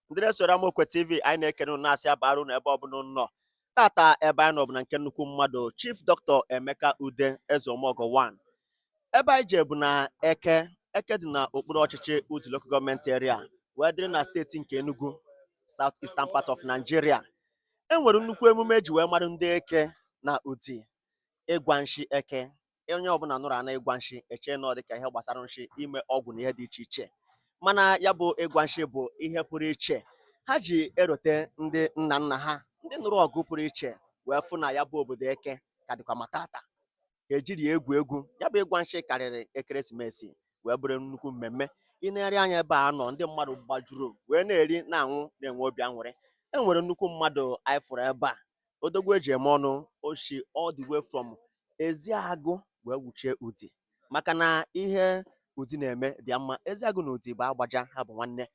Ndị soro Amokwe TV anyị na-ekene unu na-asị abarụ na ebe ọbụla unu nọ. Tata ebe anyị nọ bụ na nke nnukwu mmadụ Chief Dr. Emeka Ude Ezeomogo 1. Ebe anyị je bụ na Eke dị na okpuru ọchịchị Uzi Local Government Area wee dịrị na steeti nke Enugu, South Eastern part of Nigeria. E nwere nnukwu emume eji wee mmadụ ndị Eke na Uzi, Igwa Nshi Eke. Onye ọbụla nụrụ ana Igwa Nshi eche na ọ dịka ihe gbasara nshi ime ọgwụ na ihe dị iche iche, mana ya bụ Igwa Nshi bụ ihe pụrụ iche. Ha ji erote ndị nna nna ha ndị nụrụ ọgụ pụrụ iche wee fụ na ya bụ obodo Eke ka dịkwa ma tata ka ejiri egwu egwu. Ya bụ Igwa Nshi karịrị ekeresimesi wee bụrụ nnukwu mmemme. Ị na-eri anya ebe a nọ, ndị mmadụ gbajuru wee na-eri na-anwụ na-enwe obi aṅụrị. E nwere nnukwu mmadụ anyị fụrụ ebe a, odogwu eji eme ọnụ oshi all the way from Eziagụ wee wuchie Uzi, maka na ihe Uzi na-eme dị mma. Eziagụ na Uzi bụ agbaja, ha bụ nwanne.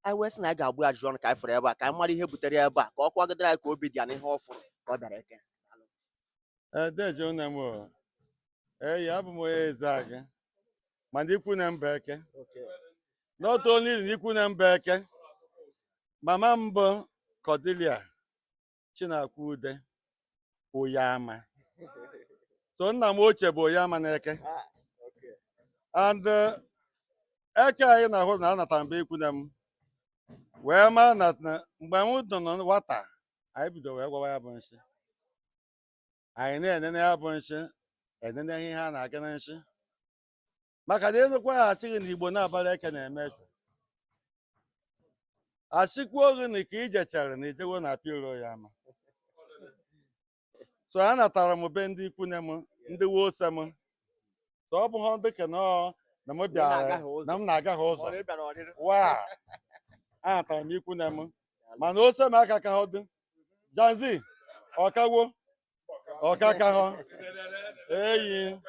Anyị wee sị na anyị ga-agbụ ya ajụjụ ọnụ ka anyị fụrụ ebe a, ka anyị mara ihe butere ya ebe a, ka ọ kwagidere anyị ka obi dị ya n'ihe ọ fụrụ ka ọ bịara Eke. Deje une m abụ m onye Eziagụ mana ikwu na mba Eke. Not only ikwu na mba Eke, mama m bụ Cordelia Chinakwu-Ude Oyama. So nna m ochie bụ Oyama na Eke. And Eke anyị na-ahụ na anatara mbe ikwu na m wee mara na mgbe m nọ na nwata anyị bido wee gwawa ya bụ nshi. Anyị na-enene ya bụ nshi, enene ihe ha na-aga na nshi, maka na ịnụkwa ya achịghị na Igbo na-abara Eke na-eme. Achịkwa oge na ka ijechara na ijewo na apịro ya ama. So a natara m be ndị ikwu na m, ndị wose m. So ọ bụ ha dịka na m bịara na m na-aga ha ụzọ wa anatara m ikwu na m, mana ose m aka ka ha dị Janzi ọkawo ọkaka ha eyi.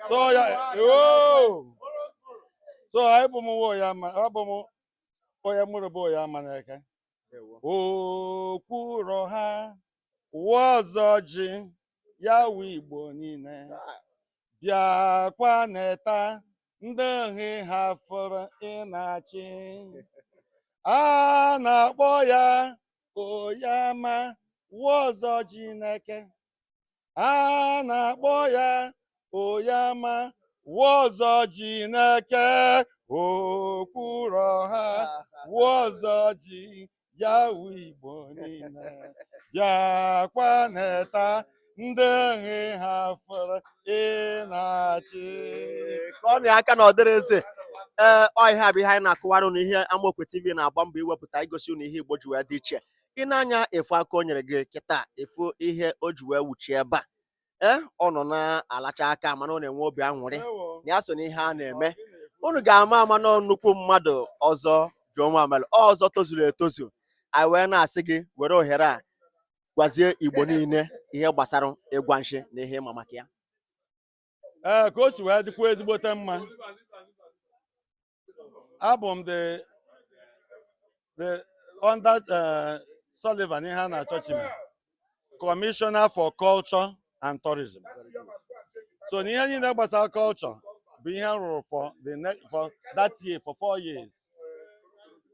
So ya so anyị bụ m Oyama, ọ bụ m onye mụrụ bụ Oyama na Eke. Okwuro ha ụwa ọzọ ji ya wu Igbo niile bịakwa neta ndị ohi ha fọrọ ị na-achị. A na-akpọ ya Oyama ụwa ọzọ ji n'Eke. A na-akpọ ya Oyama ụwa ọzọ ji n'Eke. Okwuro ha ụwa ọzọ ji ya wu Igbo niile bịakwa neta ndị ohi ha fọrọ ị na-achị. Ka ọ na aka na ọdịrị eze. Ọ ihe a bụ ihe anyị na-akụwarụ na ihe Amokwe TV na-agba mbọ iwepụta igosi unu ihe Igbo ji wee dị iche. Ị na-anya efu aka o nyere gị kịta, efu ihe o ji wee wuchie ebe a. Ọ nọ na-alacha aka mana ọ na-enwe obi aṅụrị na ya so na ihe a na-eme. Unu ga-ama ama na nnukwu mmadụ Ozo Joe Mammel, ọzọ tozuru etozu. Anyị wee na-asị gị were ohere a gwazie Igbo niile ihe gbasara Igwa Nshi na ihe ịma maka ya. Ka o si wee dịkwa ezigbote mma. Abụ m the under Sullivan ihe a na-achọ Chime, Commissioner for Culture and Tourism. So n'ihe niile gbasara culture bụ ihe a rụrụ for that year for 4 years.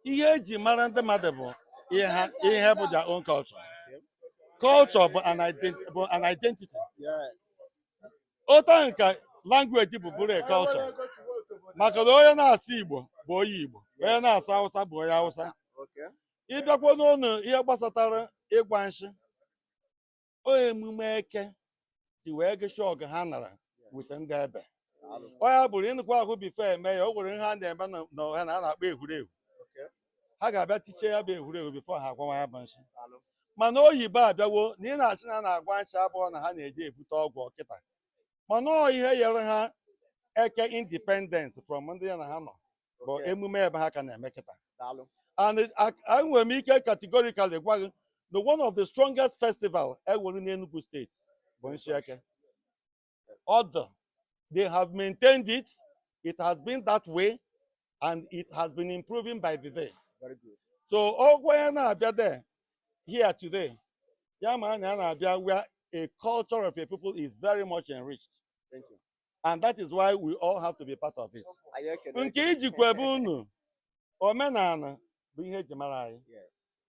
Ihe eji mara ndị mmadụ bụ ihe bụ their own culture. Culture bụ an identity. Otu nke language bụ bụrụ a culture. Maka na onye na-asụ Igbo bụ onye Igbo, onye na-asụ Hausa bụ onye Hausa. Ịbịakwa n'ụlọ ihe gbasatara Igwa Nshi, onye emume Eke ji wee gosi ọgụ ha nara wute ndị ebe. Onye bụrụ ịnụkwa ahụ bifo eme ya, o nwere ihe a na-eme n'ọha na a na-akpọ egwuregwu. Ha ga-abịa tiche ya bụ egwuregwu bifo ha agwawa ya bụ nshi. Mana oyibo abịawo na ị na-achị na na-agwa nshi abụọ na ha na-eji ebute ọgwụ ọkịta. Mana ihe nyere ha Eke independence from ndị ya na ha nọ bụ emume ebe ha ka na-eme kịta. And enwere m ike categorically gwa gị na one of the strongest festival enwere n'Enugu State bụ Nshi Eke. Although they have maintained it, it has been that way, and it has been improving by the day. Very good. So ọgwụ ya na-abịa there here today, ya ma na na-abịa where a culture of a people is very much enriched. Thank you. And that is why we all have to be part of it. Anyị ekele. Nke ijikwa ebe unu omenala bụ ihe eji mara anyị.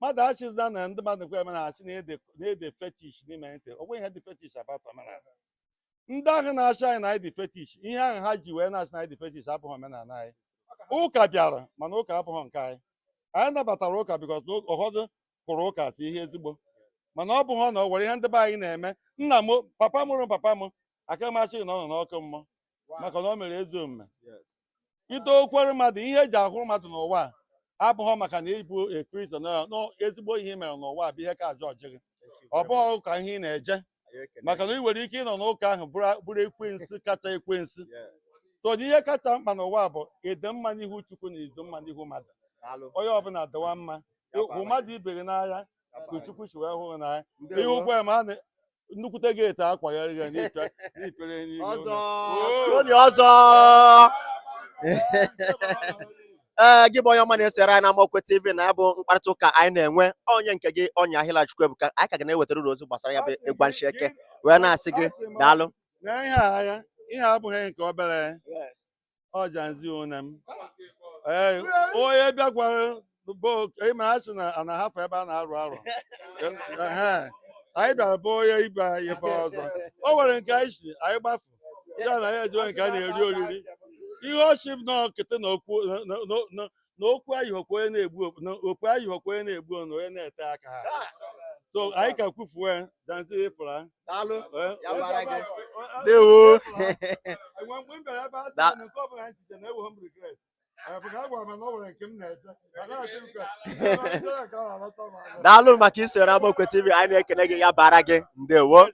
Mmadụ achịzina na ndị mmadụ kwe eme na-achị na-ede fetish n'ime ntị. Ọ bụghị ihe dị fetish about omenala. Ndị ahụ na-achị anyị na anyị dị fetish, ihe ahụ ha ji wee na-achị na anyị dị fetish abụghị omenala anyị. Ụka bịara mana ụka abụghị nke anyị. Anyị nabatara ụka because ụfọdụ hụrụ ụka si ihe ezigbo, mana ọ bụghị na ọ were ihe ndị be anyị na-eme. Nna m papa mụrụ papa m aka machị na ọ nọ n'ọkụ mmụọ maka na o mere ezi omume. Itokwere mmadụ ihe eji ahụ mmadụ n'ụwa abụghị maka na ịbụ ekristo na ezigbo ihe mere n'ụwa bụ ihe ka ajọ ọjị gị. Ọ bụghị ụka ihe ị na-eje maka na ị nwere ike ịnọ n'ụka ahụ bụrụ ekwensu kacha ekwensu. So ihe kacha mkpa n'ụwa bụ ịdị mma n'ihu Chukwu na ịdị mma n'ihu mmadụ. Onye ọbụla dịwa mma hụ mmadụ ibe gị n'anya ka Chukwu si wee hụ n'anya. Ihe ụkwụ ya ma nnukwute geeti akwanyere gị n'ipere n'ihu ọzọ. Gị bụ onye ọma na-esere anyị na Amokwe TV na ya bụ mkparịta ụka anyị na-enwe. Onye nke gị Ọnya Ahịlachukwu Ebuka, anyị ka ga na-ewetara uru ozi gbasara ya bụ Igwa Nshi Eke wee na-asị gị daalụ. Na ihe agha ihe abụghị nke obere ọjanzi one m. Onye bịakwara ịma ha sị na hafụ ebe a na-arụ arụ. Anyị bịara bụ onye ibe anyị bụ ọzọ. O nwere nke anyị si anyị gbafu ya na ya ejiwe nke a na-eri oriri. Ihe ochi m nọ kete na okwu ayịhọkwa onye na-egbu okwu ayịhọkwa onye na-egbu na onye na-ete aka ha. So anyị ka kwufuo janzi ịfụra. Ndewo. Daalụ maka isoro Amokwe TV, anyị na-ekene gị, ya bara gị. Ndewo.